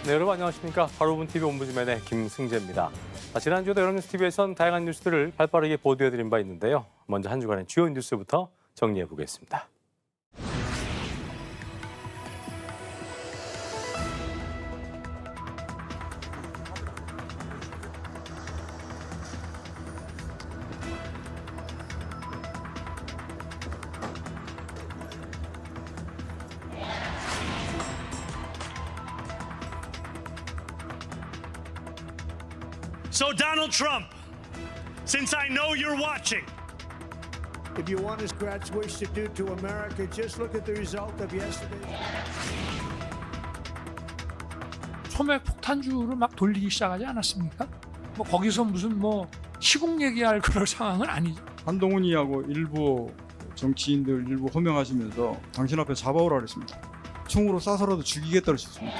네, 여러분 안녕하십니까. 바로본 TV 옴부즈맨의 김승재입니다. 지난주에도 연합뉴스TV에선 다양한 뉴스들을 발빠르게 보도해드린 바 있는데요. 먼저 한 주간의 주요 뉴스부터 정리해보겠습니다. So Donald Trump, since I know you're watching, If you want as Gratz wish to do to America, just look at the result of yesterday. 소맥 폭탄주를 막 돌리기 시작하지 않았습니까? 뭐 거기서 무슨 뭐 시국 얘기할 그럴 상황은 아니죠. 한동훈이하고 일부 정치인들 일부 호명하시면서 당신 앞에 잡아오라 그랬습니다. 총으로 쏴서라도 죽이겠다고 했습니다.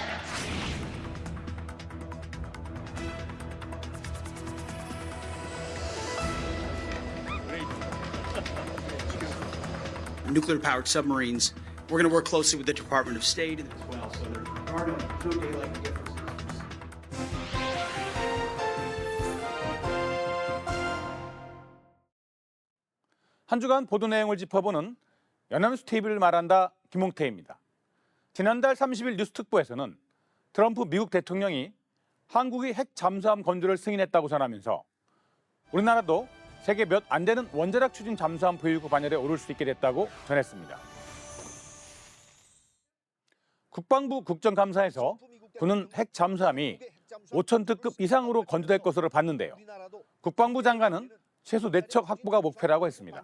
Nuclear-powered submarines. We're going to work closely with the Department of State as well, so there are no daylight differences. 한 주간 보도 내용을 짚어보는 연합뉴스 TV를 말한다 김홍태입니다. 지난달 30일 뉴스특보에서는 트럼프 미국 대통령이 한국이 핵 잠수함 건조를 승인했다고 전하면서 우리나라도 세계 몇 안 되는 원자력 추진 잠수함 보유국 반열에 오를 수 있게 됐다고 전했습니다. 국방부 국정감사에서 군은 핵 잠수함이 5,000톤급 이상으로 건조될 것으로 봤는데요. 국방부 장관은 최소 4척 확보가 목표라고 했습니다.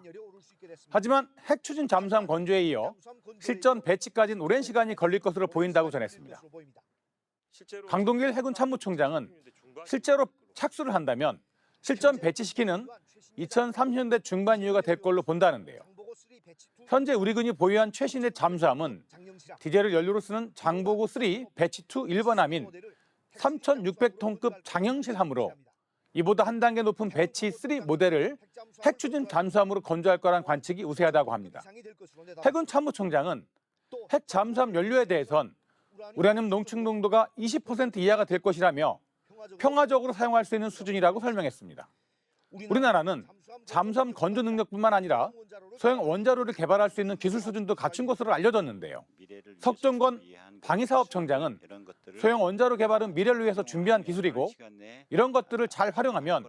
하지만 핵 추진 잠수함 건조에 이어 실전 배치까지는 오랜 시간이 걸릴 것으로 보인다고 전했습니다. 강동길 해군 참모총장은 실제로 착수를 한다면 실전 배치시키는 2030년대 중반 이후가 될 걸로 본다는데요. 현재 우리군이 보유한 최신의 잠수함은 디젤을 연료로 쓰는 장보고 3 배치 2 1번함인 3,600톤급 장형실함으로 이보다 한 단계 높은 배치 3 모델을 핵 추진 잠수함으로 건조할 거란 관측이 우세하다고 합니다. 해군 참모총장은 핵 잠수함 연료에 대해선 우라늄 농축 농도가 20% 이하가 될 것이라며 평화적으로 사용할 수 있는 수준이라고 설명했습니다. 우리나라는 잠수함 건조 능력뿐만 아니라 소형 원자로를 개발할 수 있는 기술 수준도 갖춘 것으로 알려졌는데요. 석정건 방위사업청장은 소형 원자로 개발은 미래를 위해서 준비한 기술이고 이런 것들을 잘 활용하면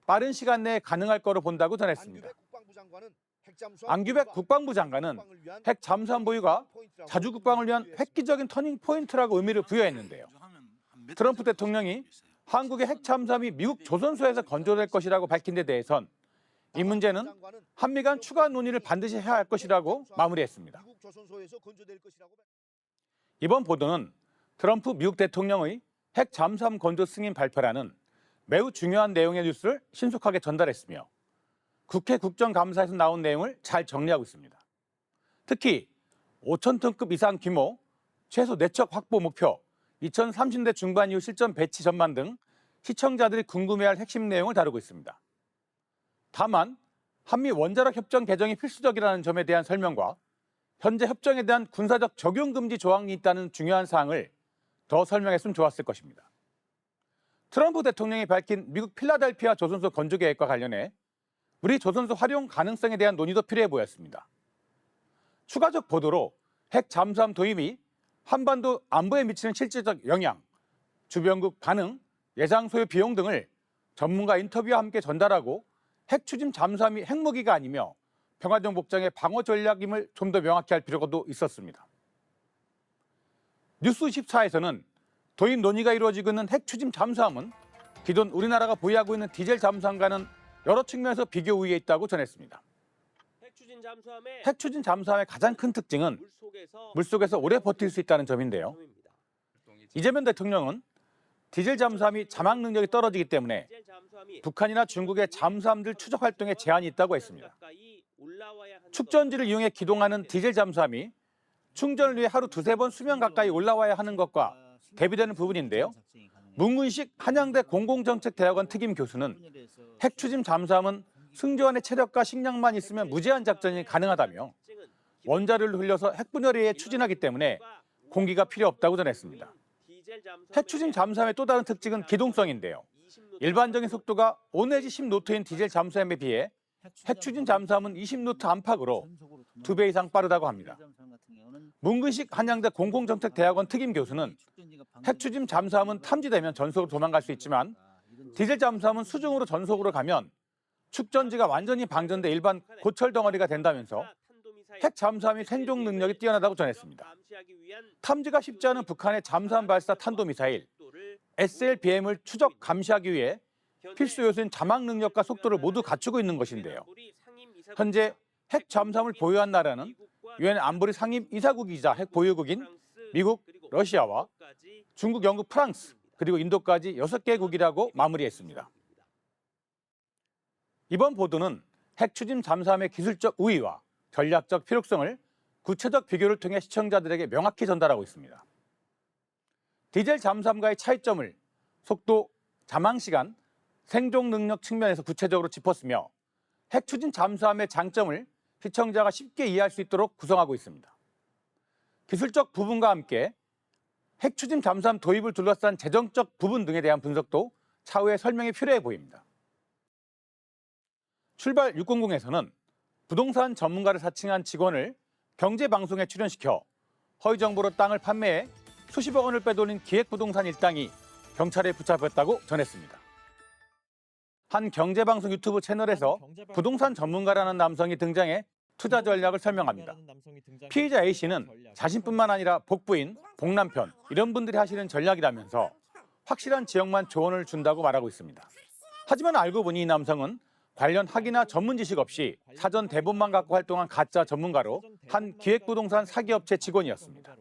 빠른 시간 내에 가능할 거로 본다고 전했습니다. 안규백 국방부 장관은 핵 잠수함 보유가 자주 국방을 위한 획기적인 터닝 포인트라고 의미를 부여했는데요. 트럼프 대통령이 한국의 핵 잠수함이 미국 조선소에서 건조될 것이라고 밝힌 데 대해선 이 문제는 한미 간 추가 논의를 반드시 해야 할 것이라고 마무리했습니다. 이번 보도는 트럼프 미국 대통령의 핵 잠수함 건조 승인 발표라는 매우 중요한 내용의 뉴스를 신속하게 전달했으며 국회 국정감사에서 나온 내용을 잘 정리하고 있습니다. 특히 5,000톤급 이상 규모, 최소 4척 확보 목표, 2030년대 중반 이후 실전 배치 전망 등 시청자들이 궁금해할 핵심 내용을 다루고 있습니다. 다만 한미 원자력 협정 개정이 필수적이라는 점에 대한 설명과 현재 협정에 대한 군사적 적용 금지 조항이 있다는 중요한 사항을 더 설명했으면 좋았을 것입니다. 트럼프 대통령이 밝힌 미국 필라델피아 조선소 건조 계획과 관련해 우리 조선소 활용 가능성에 대한 논의도 필요해 보였습니다. 추가적 보도로 핵 잠수함 도입이 한반도 안보에 미치는 실질적 영향, 주변국 반응, 예상 소요 비용 등을 전문가 인터뷰와 함께 전달하고 핵 추진 잠수함이 핵무기가 아니며 평화적 목적의 방어 전략임을 좀 더 명확히 할 필요도 있었습니다. 뉴스24에서는 도입 논의가 이루어지고 있는 핵 추진 잠수함은 기존 우리나라가 보유하고 있는 디젤 잠수함과는 여러 측면에서 비교 우위에 있다고 전했습니다. 핵 추진 잠수함의 가장 큰 특징은 물속에서 오래 버틸 수 있다는 점인데요. 이재명 대통령은 디젤 잠수함이 자막 능력이 떨어지기 때문에 북한이나 중국의 잠수함들 추적 활동에 제한이 있다고 했습니다. 축전지를 이용해 기동하는 디젤 잠수함이 충전을 위해 하루 2-3번 수면 가까이 올라와야 하는 것과 대비되는 부분인데요. 문근식 한양대 공공정책대학원 특임 교수는 핵 추진 잠수함은 승조원의 체력과 식량만 있으면 무제한 작전이 가능하다며 원자료를 흘려서 핵분열에 추진하기 때문에 공기가 필요 없다고 전했습니다. 핵 추진 잠수함의 또 다른 특징은 기동성인데요. 일반적인 속도가 5 내지 10노트인 디젤 잠수함에 비해 핵 추진 잠수함은 20노트 안팎으로 2배 이상 빠르다고 합니다. 문근식 한양대 공공정책대학원 특임 교수는 핵 추진 잠수함은 탐지되면 전속으로 도망갈 수 있지만 디젤 잠수함은 수중으로 전속으로 가면 축전지가 완전히 방전돼 일반 고철 덩어리가 된다면서 핵 잠수함이 생존 능력이 뛰어나다고 전했습니다. 탐지가 쉽지 않은 북한의 잠수함 발사 탄도미사일 SLBM을 추적 감시하기 위해 필수 요소인 자막 능력과 속도를 모두 갖추고 있는 것인데요. 현재 핵 잠수함을 보유한 나라는 유엔 안보리 상임 이사국이자 핵 보유국인 미국, 러시아와 중국, 영국, 프랑스 그리고 인도까지 6개국이라고 마무리했습니다. 이번 보도는 핵 추진 잠수함의 기술적 우위와 전략적 필요성을 구체적 비교를 통해 시청자들에게 명확히 전달하고 있습니다. 디젤 잠수함과의 차이점을 속도, 자망 시간, 생존 능력 측면에서 구체적으로 짚었으며 핵 추진 잠수함의 장점을 시청자가 쉽게 이해할 수 있도록 구성하고 있습니다. 기술적 부분과 함께 핵 추진 잠수함 도입을 둘러싼 재정적 부분 등에 대한 분석도 차후에 설명이 필요해 보입니다. 출발 600에서는 부동산 전문가를 사칭한 직원을 경제방송에 출연시켜 허위 정보로 땅을 판매해 수십억 원을 빼돌린 기획부동산 일당이 경찰에 붙잡혔다고 전했습니다. 한 경제방송 유튜브 채널에서 부동산 전문가라는 남성이 등장해 투자 전략을 설명합니다. 피해자 A씨는 자신뿐만 아니라 복부인, 복남편 이런 분들이 하시는 전략이라면서 확실한 지역만 조언을 준다고 말하고 있습니다. 하지만 알고 보니 이 남성은 관련 학위나 전문 지식 없이 사전 대본만 갖고 활동한 가짜 전문가로 한 기획부동산 사기업체 직원이었습니다.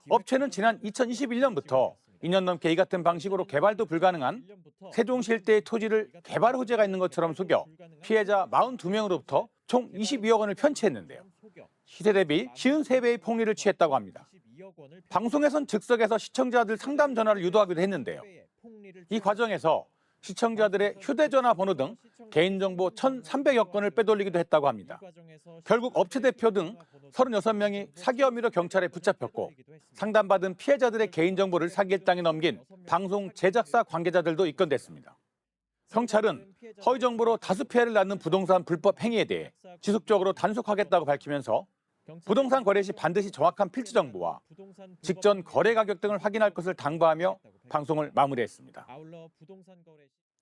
업체는 지난 2021년부터 2년 넘게 이 같은 방식으로 개발도 불가능한 세종시 일대의 토지를 개발 호재가 있는 것처럼 속여 피해자 42명으로부터 총 22억 원을 편취했는데요. 시세 대비 쉬운 3배의 폭리를 취했다고 합니다. 방송에선 즉석에서 시청자들 상담 전화를 유도하기도 했는데요. 이 과정에서 시청자들의 휴대전화 번호 등 개인정보 1,300여 건을 빼돌리기도 했다고 합니다. 결국 업체 대표 등 36명이 사기 혐의로 경찰에 붙잡혔고 상담받은 피해자들의 개인정보를 사기 일당에 넘긴 방송 제작사 관계자들도 입건됐습니다. 경찰은 허위 정보로 다수 피해를 낳는 부동산 불법 행위에 대해 지속적으로 단속하겠다고 밝히면서 부동산 거래 시 반드시 정확한 필지 정보와 직전 거래 가격 등을 확인할 것을 당부하며 방송을 마무리했습니다.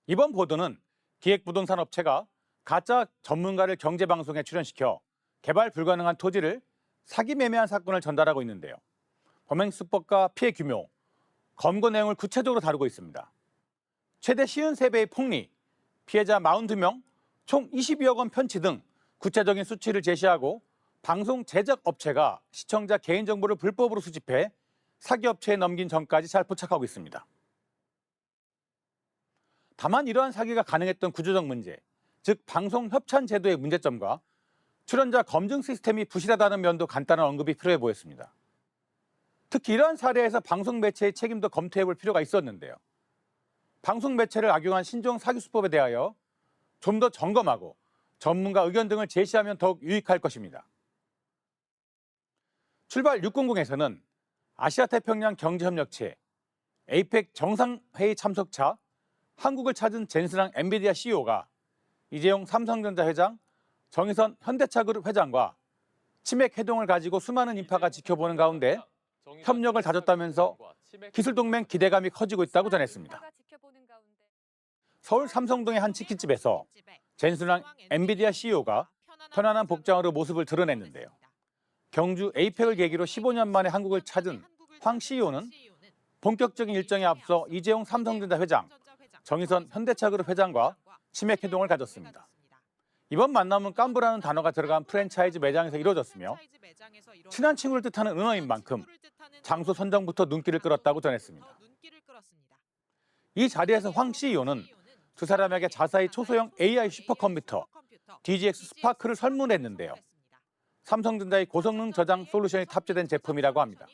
이번 보도는 기획부동산 업체가 가짜 전문가를 경제방송에 출연시켜 개발 불가능한 토지를 사기 매매한 사건을 전달하고 있는데요. 범행 수법과 피해 규모, 검거 내용을 구체적으로 다루고 있습니다. 최대 쉬운 3배의 폭리, 피해자 42명, 총 22억 원 편취 등 구체적인 수치를 제시하고 방송 제작 업체가 시청자 개인정보를 불법으로 수집해 사기업체에 넘긴 점까지 잘 포착하고 있습니다. 다만 이러한 사기가 가능했던 구조적 문제, 즉 방송 협찬 제도의 문제점과 출연자 검증 시스템이 부실하다는 면도 간단한 언급이 필요해 보였습니다. 특히 이러한 사례에서 방송 매체의 책임도 검토해 볼 필요가 있었는데요. 방송 매체를 악용한 신종 사기수법에 대하여 좀 더 점검하고 전문가 의견 등을 제시하면 더욱 유익할 것입니다. 출발 600에서는 아시아태평양 경제협력체, 에이펙 정상회의 참석차, 한국을 찾은 젠스랑 엔비디아 CEO가 이재용 삼성전자 회장, 정의선 현대차그룹 회장과 치맥 회동을 가지고 수많은 인파가 지켜보는 가운데 협력을 다졌다면서 기술동맹 기대감이 커지고 있다고 전했습니다. 서울 삼성동의 한 치킨집에서 젠스랑 엔비디아 CEO가 편안한 복장으로 모습을 드러냈는데요. 경주 에이펙을 계기로 15년 만에 한국을 찾은 황 CEO는 본격적인 일정에 앞서 이재용 삼성전자 회장, 정의선 현대차그룹 회장과 치맥 회동을 가졌습니다. 이번 만남은 깐부라는 단어가 들어간 프랜차이즈 매장에서 이루어졌으며 친한 친구를 뜻하는 은어인 만큼 장소 선정부터 눈길을 끌었다고 전했습니다. 이 자리에서 황 CEO는 두 사람에게 자사의 초소형 AI 슈퍼컴퓨터 DGX 스파크를 선물했는데요. 삼성전자의 고성능 저장 솔루션이 탑재된 제품이라고 합니다.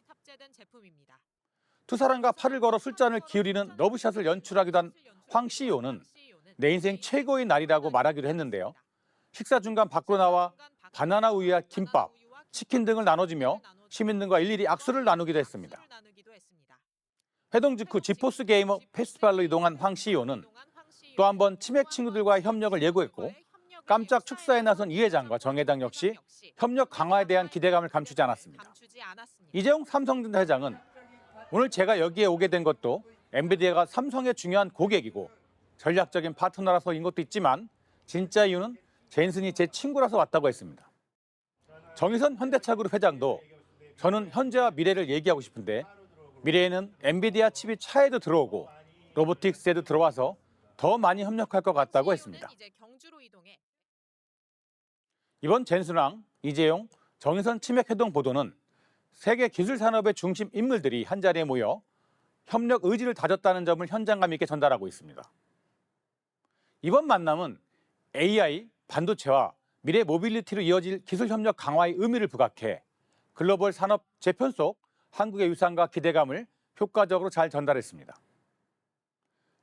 두 사람과 팔을 걸어 술잔을 기울이는 러브샷을 연출하기도 한 황 CEO는 내 인생 최고의 날이라고 말하기도 했는데요. 식사 중간 밖으로 나와 바나나 우유와 김밥, 치킨 등을 나눠주며 시민들과 일일이 악수를 나누기도 했습니다. 회동 직후 지포스 게이머 페스티벌로 이동한 황 CEO는 또 한 번 치맥 친구들과의 협력을 예고했고 깜짝 축사에 나선 이 회장과 정 회장 역시 협력 강화에 대한 기대감을 감추지 않았습니다. 이재용 삼성전자 회장은 오늘 제가 여기에 오게 된 것도 엔비디아가 삼성의 중요한 고객이고 전략적인 파트너라서인 것도 있지만 진짜 이유는 젠슨이 제 친구라서 왔다고 했습니다. 정의선 현대차그룹 회장도 저는 현재와 미래를 얘기하고 싶은데 미래에는 엔비디아 칩이 차에도 들어오고 로보틱스에도 들어와서 더 많이 협력할 것 같다고 했습니다. 이번 젠슨왕, 이재용, 정의선 치맥 회동 보도는 세계 기술 산업의 중심 인물들이 한자리에 모여 협력 의지를 다졌다는 점을 현장감 있게 전달하고 있습니다. 이번 만남은 AI, 반도체와 미래 모빌리티로 이어질 기술 협력 강화의 의미를 부각해 글로벌 산업 재편 속 한국의 위상과 기대감을 효과적으로 잘 전달했습니다.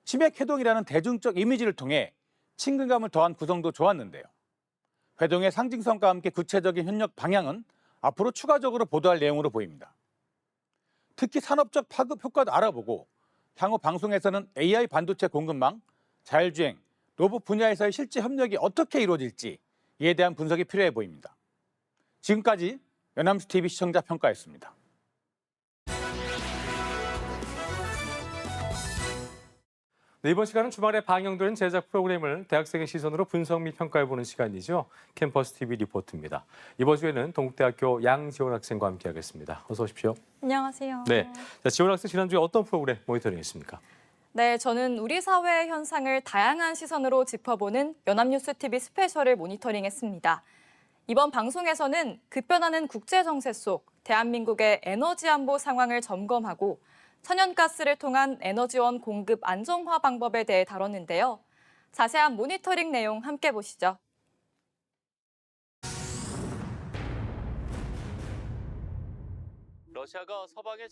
치맥 회동이라는 대중적 이미지를 통해 친근감을 더한 구성도 좋았는데요. 회동의 상징성과 함께 구체적인 협력 방향은 앞으로 추가적으로 보도할 내용으로 보입니다. 특히 산업적 파급 효과도 알아보고 향후 방송에서는 AI 반도체 공급망, 자율주행, 로봇 분야에서의 실제 협력이 어떻게 이루어질지 이에 대한 분석이 필요해 보입니다. 지금까지 연암스TV 시청자 평가였습니다. 네, 이번 시간은 주말에 방영되는 제작 프로그램을 대학생의 시선으로 분석 및 평가해보는 시간이죠. 캠퍼스 TV 리포트입니다. 이번 주에는 동국대학교 양지원 학생과 함께하겠습니다. 어서 오십시오. 안녕하세요. 네, 자, 지원 학생 지난주에 어떤 프로그램 모니터링했습니까? 네, 저는 우리 사회의 현상을 다양한 시선으로 짚어보는 연합뉴스TV 스페셜을 모니터링했습니다. 이번 방송에서는 급변하는 국제정세 속 대한민국의 에너지 안보 상황을 점검하고 천연가스를 통한 에너지원 공급 안정화 방법에 대해 다뤘는데요. 자세한 모니터링 내용 함께 보시죠.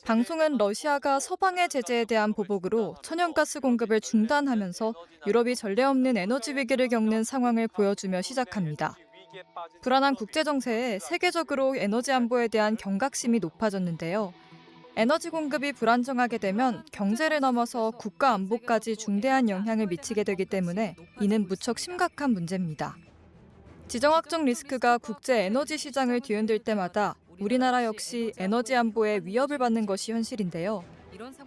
방송은 러시아가 서방의 제재에 대한 보복으로 천연가스 공급을 중단하면서 유럽이 전례 없는 에너지 위기를 겪는 상황을 보여주며 시작합니다. 불안한 국제정세에 세계적으로 에너지 안보에 대한 경각심이 높아졌는데요. 에너지 공급이 불안정하게 되면 경제를 넘어서 국가 안보까지 중대한 영향을 미치게 되기 때문에 이는 무척 심각한 문제입니다. 지정학적 리스크가 국제 에너지 시장을 뒤흔들 때마다 우리나라 역시 에너지 안보에 위협을 받는 것이 현실인데요.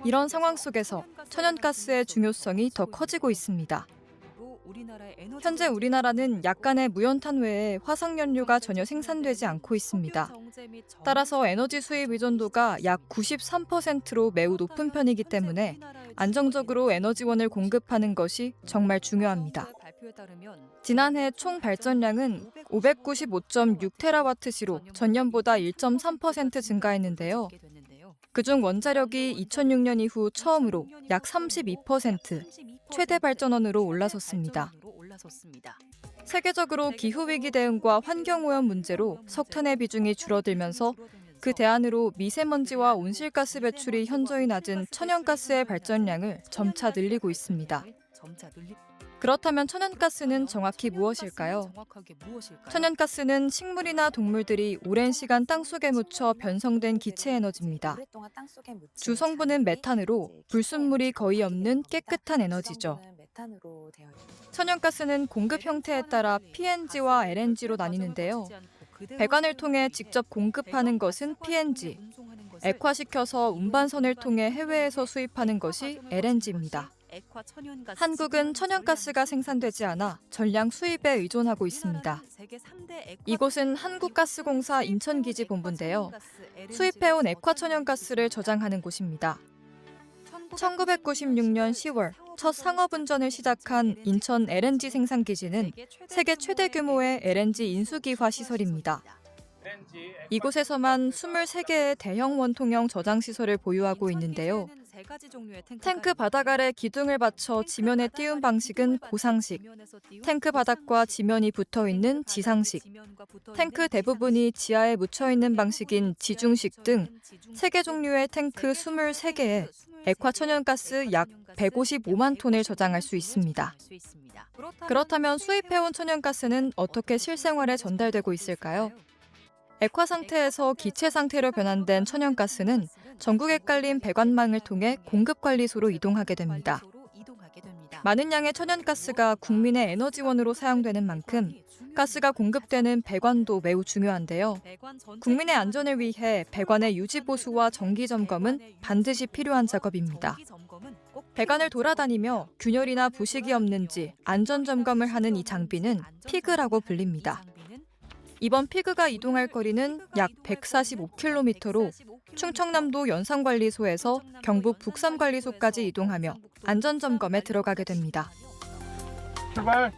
이런 상황 속에서 천연가스의 중요성이 더 커지고 있습니다. 현재 우리나라는 약간의 무연탄 외에 화석연료가 전혀 생산되지 않고 있습니다. 따라서 에너지 수입 의존도가 약 93%로 매우 높은 편이기 때문에 안정적으로 에너지원을 공급하는 것이 정말 중요합니다. 지난해 총 발전량은 595.6테라와트시로 전년보다 1.3% 증가했는데요. 그중 원자력이 2006년 이후 처음으로 약 32%, 최대 발전원으로 올라섰습니다. 세계적으로 기후위기 대응과 환경오염 문제로 석탄의 비중이 줄어들면서 그 대안으로 미세먼지와 온실가스 배출이 현저히 낮은 천연가스의 발전량을 점차 늘리고 있습니다. 그렇다면 천연가스는 정확히 무엇일까요? 천연가스는 식물이나 동물들이 오랜 시간 땅속에 묻혀 변성된 기체 에너지입니다. 주 성분은 메탄으로 불순물이 거의 없는 깨끗한 에너지죠. 천연가스는 공급 형태에 따라 PNG와 LNG로 나뉘는데요. 배관을 통해 직접 공급하는 것은 PNG, 액화시켜서 운반선을 통해 해외에서 수입하는 것이 LNG입니다. 한국은 천연가스가 생산되지 않아 전량 수입에 의존하고 있습니다. 이곳은 한국가스공사 인천기지 본부인데요. 수입해온 액화천연가스를 저장하는 곳입니다. 1996년 10월 첫 상업운전을 시작한 인천 LNG 생산기지는 세계 최대 규모의 LNG 인수기화 시설입니다. 이곳에서만 23개의 대형 원통형 저장시설을 보유하고 있는데요. 탱크 바닥 아래 기둥을 받쳐 지면에 띄운 방식은 고상식, 탱크 바닥과 지면이 붙어있는 지상식, 탱크 대부분이 지하에 묻혀있는 방식인 지중식 등 3개 종류의 탱크 23개에 액화천연가스 약 155만 톤을 저장할 수 있습니다. 그렇다면 수입해온 천연가스는 어떻게 실생활에 전달되고 있을까요? 액화 상태에서 기체 상태로 변환된 천연가스는 전국에 깔린 배관망을 통해 공급관리소로 이동하게 됩니다. 많은 양의 천연가스가 국민의 에너지원으로 사용되는 만큼 가스가 공급되는 배관도 매우 중요한데요. 국민의 안전을 위해 배관의 유지 보수와 정기 점검은 반드시 필요한 작업입니다. 배관을 돌아다니며 균열이나 부식이 없는지 안전 점검을 하는 이 장비는 피그라고 불립니다. 이번 피그가 이동할 거리는 약 145km로 충청남도 연산관리소에서 경북 북삼관리소까지 이동하며 안전점검에 들어가게 됩니다. 출발.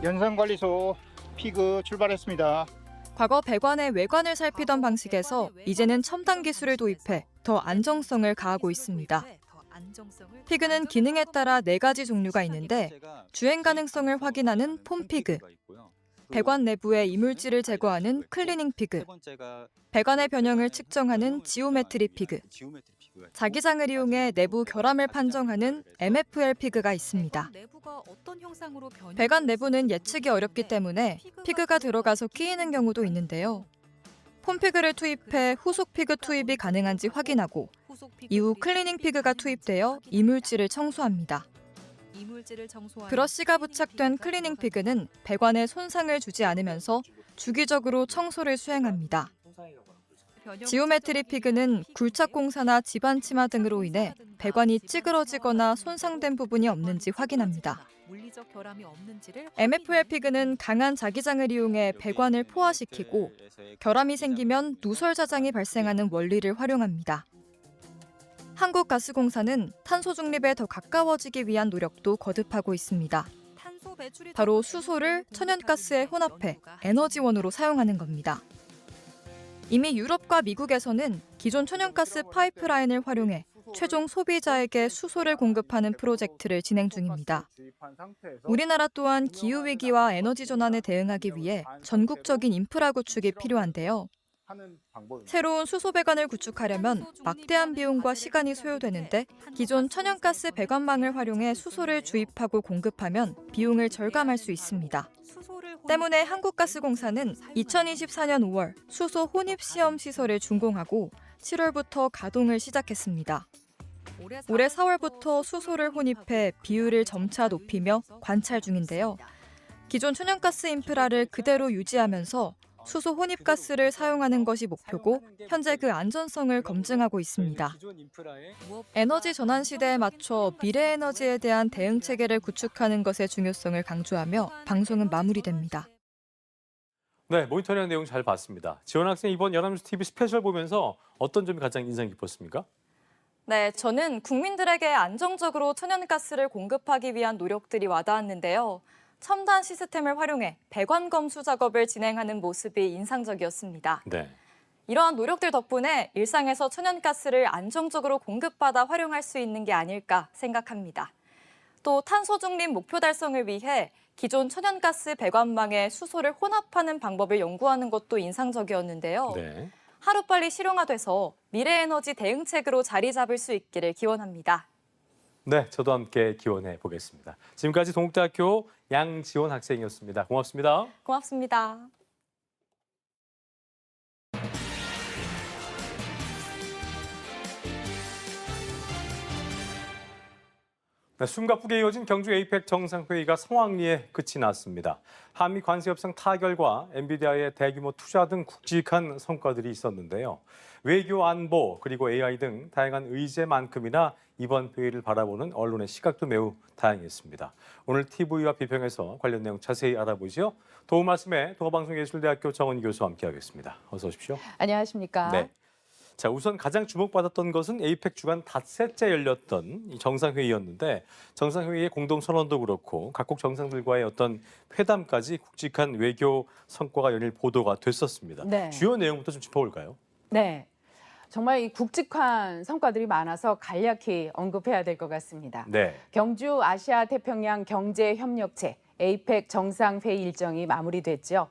연산관리소 피그 출발했습니다. 과거 배관의 외관을 살피던 방식에서 이제는 첨단 기술을 도입해 더 안정성을 가하고 있습니다. 피그는 기능에 따라 4가지 종류가 있는데 주행 가능성을 확인하는 폼 피그, 배관 내부의 이물질을 제거하는 클리닝 피그, 배관의 변형을 측정하는 지오메트리 피그, 자기장을 이용해 내부 결함을 판정하는 MFL 피그가 있습니다. 배관 내부는 예측이 어렵기 때문에 피그가 들어가서 끼이는 경우도 있는데요. 폼 피그를 투입해 후속 피그 투입이 가능한지 확인하고 이후 클리닝 피그가 투입되어 이물질을 청소합니다. 브러쉬가 부착된 클리닝 피그는 배관에 손상을 주지 않으면서 주기적으로 청소를 수행합니다. 지오메트리 피그는 굴착 공사나 집안 침하 등으로 인해 배관이 찌그러지거나 손상된 부분이 없는지 확인합니다. MFL 피그는 강한 자기장을 이용해 배관을 포화시키고 결함이 생기면 누설 자장이 발생하는 원리를 활용합니다. 한국가스공사는 탄소 중립에 더 가까워지기 위한 노력도 거듭하고 있습니다. 바로 수소를 천연가스에 혼합해 에너지원으로 사용하는 겁니다. 이미 유럽과 미국에서는 기존 천연가스 파이프라인을 활용해 최종 소비자에게 수소를 공급하는 프로젝트를 진행 중입니다. 우리나라 또한 기후위기와 에너지 전환에 대응하기 위해 전국적인 인프라 구축이 필요한데요. 새로운 수소 배관을 구축하려면 막대한 비용과 시간이 소요되는데 기존 천연가스 배관망을 활용해 수소를 주입하고 공급하면 비용을 절감할 수 있습니다. 때문에 한국가스공사는 2024년 5월 수소 혼입 시험 시설을 준공하고 7월부터 가동을 시작했습니다. 올해 4월부터 수소를 혼입해 비율을 점차 높이며 관찰 중인데요. 기존 천연가스 인프라를 그대로 유지하면서 수소 혼입가스를 사용하는 것이 목표고 현재 그 안전성을 검증하고 있습니다. 에너지 전환 시대에 맞춰 미래 에너지에 대한 대응 체계를 구축하는 것의 중요성을 강조하며 방송은 마무리됩니다. 네, 모니터링 내용 잘 봤습니다. 지원 학생 이번 연합뉴스 TV 스페셜 보면서 어떤 점이 가장 인상 깊었습니까? 네, 저는 국민들에게 안정적으로 천연가스를 공급하기 위한 노력들이 와닿았는데요. 첨단 시스템을 활용해 배관 검수 작업을 진행하는 모습이 인상적이었습니다. 네. 이러한 노력들 덕분에 일상에서 천연가스를 안정적으로 공급받아 활용할 수 있는 게 아닐까 생각합니다. 또 탄소 중립 목표 달성을 위해 기존 천연가스 배관망에 수소를 혼합하는 방법을 연구하는 것도 인상적이었는데요. 네. 하루빨리 실용화돼서 미래에너지 대응책으로 자리 잡을 수 있기를 기원합니다. 네, 저도 함께 기원해 보겠습니다. 지금까지 동국대학교 양지원 학생이었습니다. 고맙습니다. 고맙습니다. 네, 숨가쁘게 이어진 경주 에이펙 정상회의가 성황리에 끝이 났습니다. 한미 관세협상 타결과 엔비디아의 대규모 투자 등 굵직한 성과들이 있었는데요. 외교, 안보, 그리고 AI 등 다양한 의제만큼이나 이번 회의를 바라보는 언론의 시각도 매우 다양했습니다. 오늘 TV와 비평에서 관련 내용 자세히 알아보죠. 도움 말씀에 동아방송예술대학교 정은희 교수와 함께하겠습니다. 어서 오십시오. 안녕하십니까. 네. 자, 우선 가장 주목받았던 것은 에이펙 주간 닷새째 열렸던 이 정상회의였는데 정상회의의 공동선언도 그렇고 각국 정상들과의 어떤 회담까지 굵직한 외교 성과가 연일 보도가 됐었습니다. 네. 주요 내용부터 좀 짚어볼까요? 네. 정말 이 굵직한 성과들이 많아서 간략히 언급해야 될 것 같습니다. 네. 경주 아시아 태평양 경제협력체 에이펙 정상회의 일정이 마무리됐죠.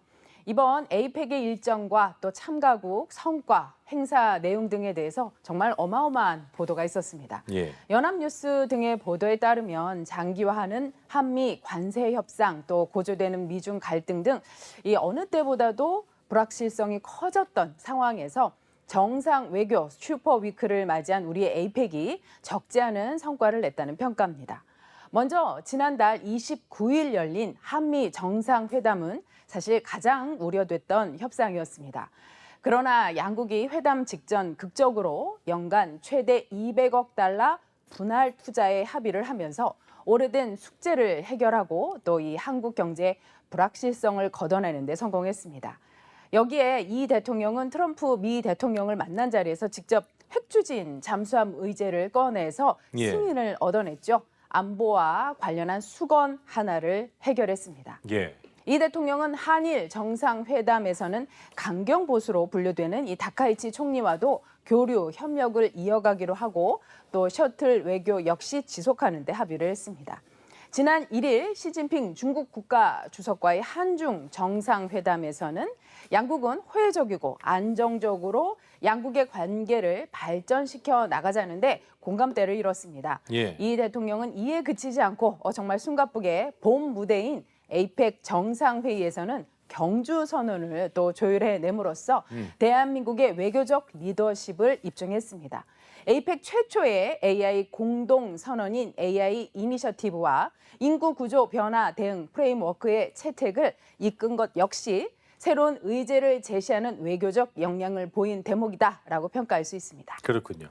이번 에이펙의 일정과 또 참가국, 성과, 행사 내용 등에 대해서 정말 어마어마한 보도가 있었습니다. 예. 연합뉴스 등의 보도에 따르면 장기화하는 한미 관세 협상 또 고조되는 미중 갈등 등 이 어느 때보다도 불확실성이 커졌던 상황에서 정상 외교 슈퍼위크를 맞이한 우리의 에이펙이 적지 않은 성과를 냈다는 평가입니다. 먼저 지난달 29일 열린 한미 정상회담은 사실 가장 우려됐던 협상이었습니다. 그러나 양국이 회담 직전 극적으로 연간 최대 200억 달러 분할 투자에 합의를 하면서 오래된 숙제를 해결하고 또 이 한국 경제의 불확실성을 걷어내는 데 성공했습니다. 여기에 이 대통령은 트럼프 미 대통령을 만난 자리에서 직접 핵추진 잠수함 의제를 꺼내서 승인을 얻어냈죠. 안보와 관련한 수건 하나를 해결했습니다. 이 대통령은 한일 정상회담에서는 강경 보수로 분류되는 이 다카이치 총리와도 교류, 협력을 이어가기로 하고 또 셔틀 외교 역시 지속하는 데 합의를 했습니다. 지난 1일 시진핑 중국 국가주석과의 한중 정상회담에서는 양국은 호혜적이고 안정적으로 양국의 관계를 발전시켜 나가자는데 공감대를 이뤘습니다. 이 대통령은 이에 그치지 않고 정말 숨가쁘게 본 무대인 에이펙 정상회의에서는 경주 선언을 또 조율해냄으로써 대한민국의 외교적 리더십을 입증했습니다. 에이펙 최초의 AI 공동 선언인 AI 이니셔티브와 인구 구조 변화 대응 프레임워크의 채택을 이끈 것 역시 새로운 의제를 제시하는 외교적 역량을 보인 대목이다라고 평가할 수 있습니다. 그렇군요.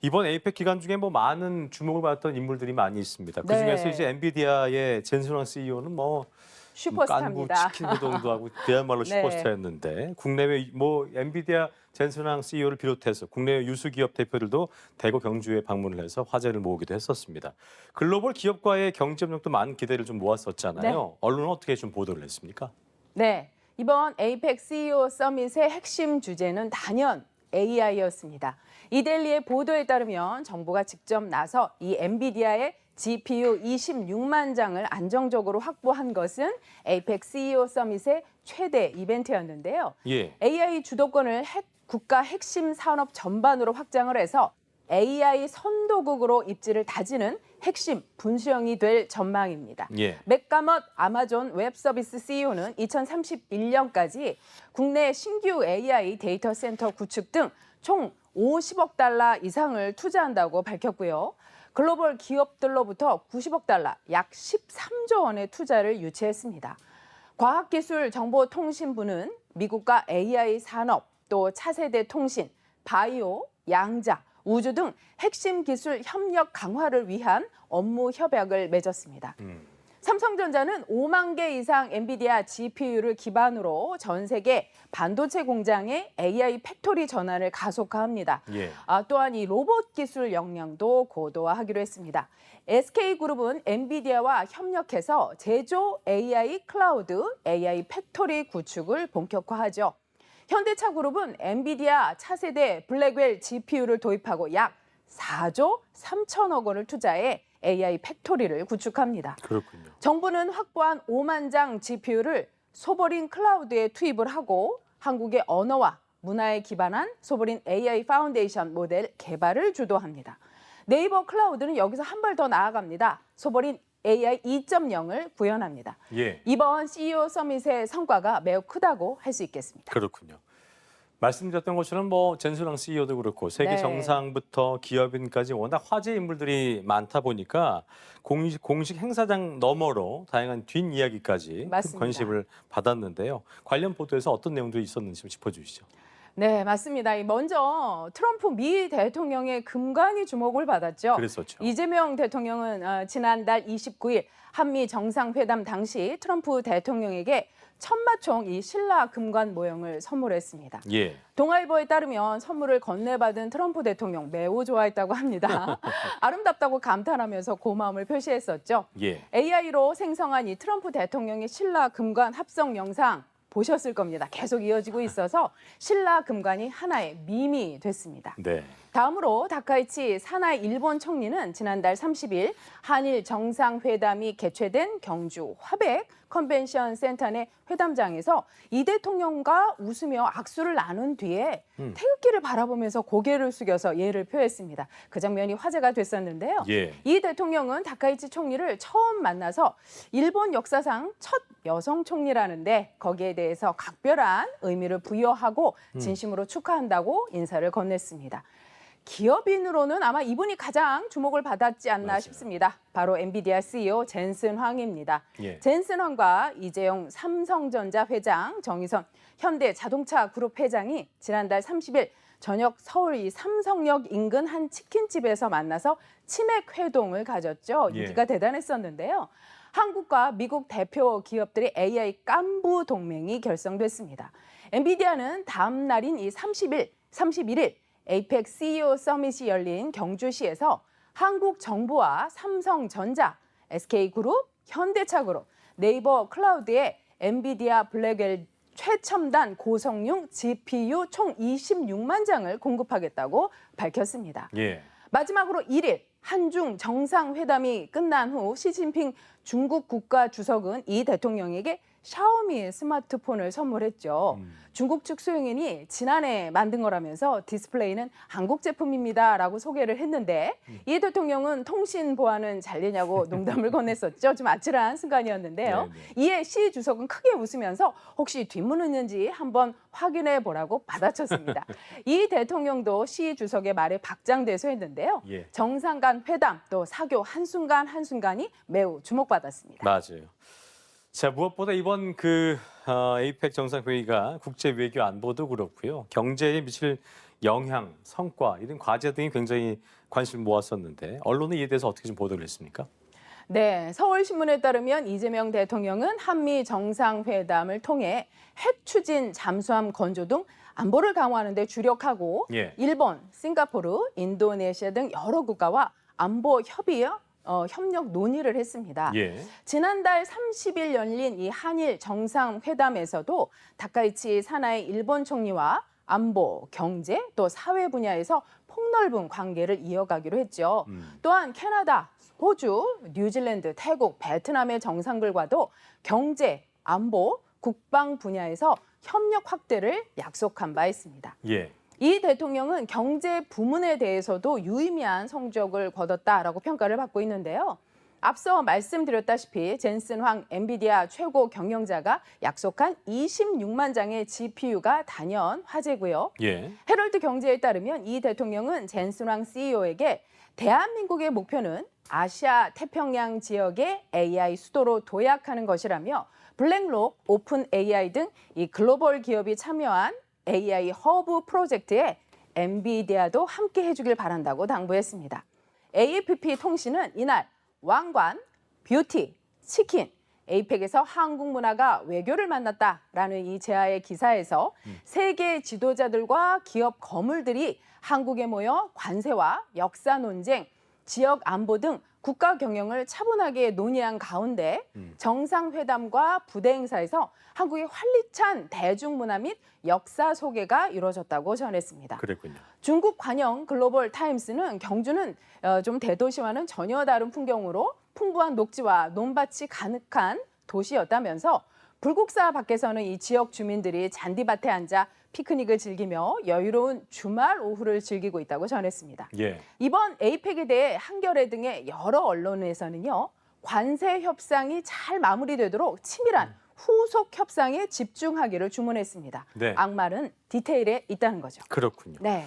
이번 에이펙 기간 중에 뭐 많은 주목을 받았던 인물들이 많이 있습니다. 그 중에서 이제 엔비디아의 젠슨 황 CEO는 뭐 슈퍼스타입니다. 깐부 치킨 우동도 하고 그야말로 슈퍼스타였는데 국내외 뭐 엔비디아 젠슨 황 CEO를 비롯해서 국내외 유수 기업 대표들도 대거 경주에 방문을 해서 화제를 모으기도 했었습니다. 글로벌 기업과의 경제 협력도 많은 기대를 좀 모았었잖아요. 언론은 어떻게 좀 보도를 했습니까? 네, 이번 에이펙 CEO 서밋의 핵심 주제는 단연 AI였습니다. 이데일리의 보도에 따르면 정부가 직접 나서 이 엔비디아의 GPU 26만 장을 안정적으로 확보한 것은 에이펙 CEO 서밋의 최대 이벤트였는데요. AI 주도권을 국가 핵심 산업 전반으로 확장을 해서 AI 선도국으로 입지를 다지는 핵심 분수령이 될 전망입니다. 맥가멋 아마존 웹서비스 CEO는 2031년까지 국내 신규 AI 데이터 센터 구축 등 총 50억 달러 이상을 투자한다고 밝혔고요. 글로벌 기업들로부터 90억 달러, 약 13조 원의 투자를 유치했습니다. 과학기술정보통신부는 미국과 AI 산업, 또 차세대 통신, 바이오, 양자, 우주 등 핵심 기술 협력 강화를 위한 업무 협약을 맺었습니다. 삼성전자는 5만 개 이상 엔비디아 GPU를 기반으로 전 세계 반도체 공장의 AI 팩토리 전환을 가속화합니다. 또한 이 로봇 기술 역량도 고도화하기로 했습니다. SK그룹은 엔비디아와 협력해서 제조 AI 클라우드, AI 팩토리 구축을 본격화하죠. 현대차그룹은 엔비디아 차세대 블랙웰 GPU를 도입하고 약 4조 3천억 원을 투자해 AI 팩토리를 구축합니다. 그렇군요. 정부는 확보한 5만 장 GPU를 소버린 클라우드에 투입을 하고 한국의 언어와 문화에 기반한 소버린 AI 파운데이션 모델 개발을 주도합니다. 네이버 클라우드는 여기서 한 발 더 나아갑니다. 소버린 AI 2.0을 구현합니다. 이번 CEO 서밋의 성과가 매우 크다고 할 수 있겠습니다. 그렇군요. 말씀드렸던 것처럼 뭐 젠슨 황 CEO도 그렇고 세계 정상부터 기업인까지 워낙 화제 인물들이 많다 보니까 공식 행사장 너머로 다양한 뒷이야기까지 큰 관심을 받았는데요. 관련 보도에서 어떤 내용들이 있었는지 좀 짚어주시죠. 네, 맞습니다. 먼저 트럼프 미 대통령의 금관이 주목을 받았죠. 그랬었죠. 이재명 대통령은 지난달 29일 한미 정상회담 당시 트럼프 대통령에게 천마총 이 신라 금관 모형을 선물했습니다. 동아일보에 따르면 선물을 건네받은 트럼프 대통령 매우 좋아했다고 합니다. 아름답다고 감탄하면서 고마움을 표시했었죠. AI로 생성한 이 트럼프 대통령의 신라 금관 합성 영상 보셨을 겁니다. 계속 이어지고 있어서 신라 금관이 하나의 밈이 됐습니다. 다음으로 다카이치 사나이 일본 총리는 지난달 30일 한일 정상회담이 개최된 경주 화백 컨벤션 센터 내 회담장에서 이 대통령과 웃으며 악수를 나눈 뒤에 태극기를 바라보면서 고개를 숙여서 예를 표했습니다. 그 장면이 화제가 됐었는데요. 예. 이 대통령은 다카이치 총리를 처음 만나서 일본 역사상 첫 여성 총리라는데 거기에 대해서 각별한 의미를 부여하고 진심으로 축하한다고 인사를 건넸습니다. 기업인으로는 아마 이분이 가장 주목을 받았지 않나 맞아요. 싶습니다. 바로 엔비디아 CEO 젠슨 황입니다. 예. 젠슨 황과 이재용 삼성전자 회장, 정의선 현대자동차 그룹 회장이 지난달 30일 저녁 서울 이 삼성역 인근 한 치킨집에서 만나서 치맥 회동을 가졌죠. 예. 인기가 대단했었는데요. 한국과 미국 대표 기업들의 AI 깐부 동맹이 결성됐습니다. 엔비디아는 다음 날인 이 31일 에이펙 CEO 서밋이 열린 경주시에서 한국 정부와 삼성전자, SK그룹, 현대차그룹, 네이버 클라우드에 엔비디아 블랙웰 최첨단 고성능 GPU 총 26만 장을 공급하겠다고 밝혔습니다. 예. 마지막으로 1일 한중 정상회담이 끝난 후 시진핑 중국 국가주석은 이 대통령에게 샤오미 스마트폰을 선물했죠. 중국 측 소용인이 지난해 만든 거라면서 디스플레이는 한국 제품입니다라고 소개를 했는데 이 대통령은 통신 보안은 잘 되냐고 농담을 건넸었죠. 좀 아찔한 순간이었는데요. 네네. 이에 시 주석은 크게 웃으면서 혹시 뒷문은 있는지 한번 확인해 보라고 받아쳤습니다. 이 대통령도 시 주석의 말에 박장대소했는데요. 예. 정상 간 회담 또 사교 한순간이 매우 주목받았습니다. 맞아요. 자, 무엇보다 이번 에이펙 정상회의가 국제 외교 안보도 그렇고요. 경제에 미칠 영향, 성과 이런 과제 등이 굉장히 관심을 모았었는데 언론은 이에 대해서 어떻게 좀 보도를 했습니까? 네, 서울신문에 따르면 이재명 대통령은 한미 정상회담을 통해 핵 추진, 잠수함 건조 등 안보를 강화하는 데 주력하고 예. 일본, 싱가포르, 인도네시아 등 여러 국가와 안보 협력 논의를 했습니다. 예. 지난달 30일 열린 이 한일 정상회담에서도 다카이치 사나이 일본 총리와 안보, 경제, 또 사회 분야에서 폭넓은 관계를 이어가기로 했죠. 또한 캐나다, 호주, 뉴질랜드, 태국, 베트남의 정상들과도 경제, 안보, 국방 분야에서 협력 확대를 약속한 바 있습니다. 예. 이 대통령은 경제 부문에 대해서도 유의미한 성적을 거뒀다라고 평가를 받고 있는데요. 앞서 말씀드렸다시피 젠슨 황 엔비디아 최고 경영자가 약속한 26만 장의 GPU가 단연 화제고요. 예. 헤럴드 경제에 따르면 이 대통령은 젠슨 황 CEO에게 대한민국의 목표는 아시아 태평양 지역의 AI 수도로 도약하는 것이라며 블랙록, 오픈 AI 등 이 글로벌 기업이 참여한 AI 허브 프로젝트에 엔비디아도 함께 해주길 바란다고 당부했습니다. AFP 통신은 이날 왕관, 뷰티, 치킨, 에이펙에서 한국 문화가 외교를 만났다라는 이 제아의 기사에서 세계 지도자들과 기업 거물들이 한국에 모여 관세와 역사 논쟁, 지역 안보 등 국가 경영을 차분하게 논의한 가운데 정상회담과 부대 행사에서 한국의 활기찬 대중문화 및 역사 소개가 이루어졌다고 전했습니다. 그랬군요. 중국 관영 글로벌 타임스는 경주는 좀 대도시와는 전혀 다른 풍경으로 풍부한 녹지와 논밭이 가득한 도시였다면서 불국사 밖에서는 이 지역 주민들이 잔디밭에 앉아 피크닉을 즐기며 여유로운 주말 오후를 즐기고 있다고 전했습니다. 예. 이번 에이펙에 대해 한겨레 등의 여러 언론에서는요. 관세 협상이 잘 마무리되도록 치밀한 후속 협상에 집중하기를 주문했습니다. 네. 악말은 디테일에 있다는 거죠. 그렇군요. 네.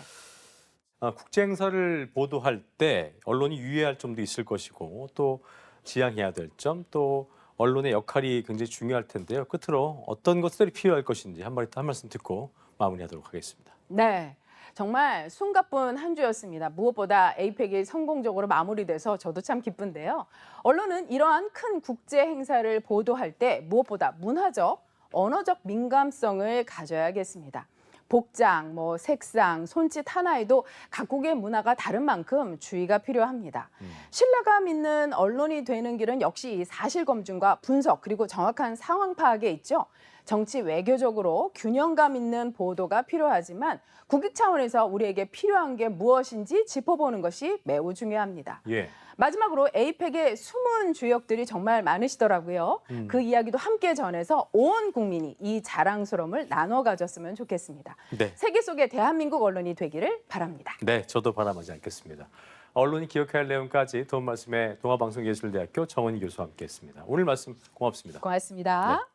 국제 행사를 보도할 때 언론이 유의할 점도 있을 것이고 또 지양해야 될 점, 또 언론의 역할이 굉장히 중요할 텐데요. 끝으로 어떤 것들이 필요할 것인지 한 말씀 듣고 마무리하도록 하겠습니다. 네. 정말 숨가쁜 한 주였습니다. 무엇보다 에이펙이 성공적으로 마무리돼서 저도 참 기쁜데요. 언론은 이러한 큰 국제 행사를 보도할 때 무엇보다 문화적, 언어적 민감성을 가져야겠습니다. 복장, 색상, 손짓 하나에도 각국의 문화가 다른 만큼 주의가 필요합니다. 신뢰감 있는 언론이 되는 길은 역시 사실 검증과 분석 그리고 정확한 상황 파악에 있죠. 정치 외교적으로 균형감 있는 보도가 필요하지만 국익 차원에서 우리에게 필요한 게 무엇인지 짚어보는 것이 매우 중요합니다. 예. 마지막으로 에이펙의 숨은 주역들이 정말 많으시더라고요. 그 이야기도 함께 전해서 온 국민이 이 자랑스러움을 나눠 가졌으면 좋겠습니다. 네. 세계 속의 대한민국 언론이 되기를 바랍니다. 네, 저도 바람하지 않겠습니다. 언론이 기억해야 할 내용까지 도움 말씀에 동아방송예술대학교 정은희 교수와 함께했습니다. 오늘 말씀 고맙습니다. 고맙습니다.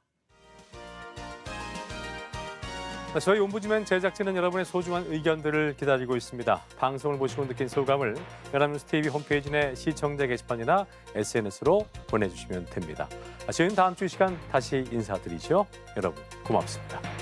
저희 옴부즈맨 제작진은 여러분의 소중한 의견들을 기다리고 있습니다. 방송을 보시고 느낀 소감을 연합뉴스 TV 홈페이지 내 시청자 게시판이나 SNS로 보내주시면 됩니다. 저희는 다음 주 이 시간 다시 인사드리죠. 여러분 고맙습니다.